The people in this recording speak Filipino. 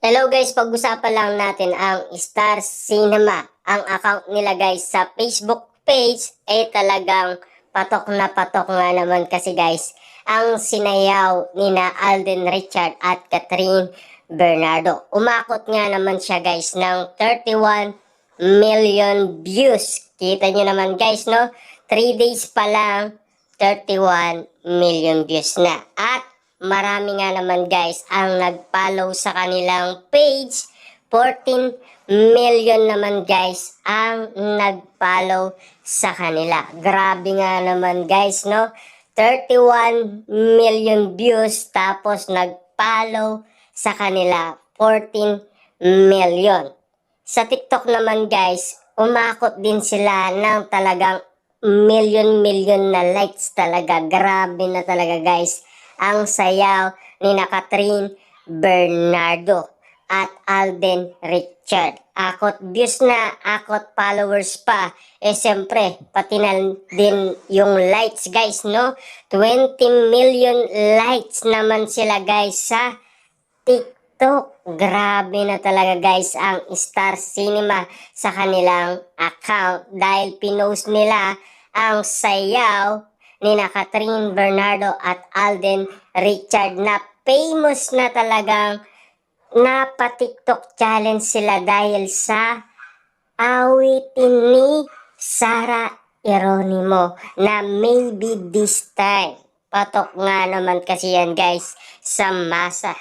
Hello guys, pag-usapan lang natin ang Star Cinema. Ang account nila guys sa Facebook page ay talagang patok na patok nga naman kasi guys ang sinayaw ni na Alden Richard at Catherine Bernardo. Umakot nga naman siya guys ng 31 million views. Kita nyo naman guys no, 3 days pa lang 31 million views na. At marami nga naman guys ang nag-follow sa kanilang page. 14 million naman guys ang nag-follow sa kanila. Grabe nga naman guys no. 31 million views tapos nag-follow sa kanila 14 million. Sa TikTok naman guys, umakot din sila ng talagang million na likes talaga. Grabe na talaga guys ang sayaw ni na Catherine Bernardo at Alden Richard. Akot views na, akot followers pa. Siyempre, pati na din yung likes guys, no? 20 million likes naman sila guys sa TikTok. Grabe na talaga guys ang Star Cinema sa kanilang account dahil pinost nila ang sayaw ni na Catherine Bernardo at Alden Richard na famous na talagang napa-TikTok challenge sila dahil sa awitin ni Sara Geronimo na maybe this time. Patok nga naman kasi yan guys sa masa.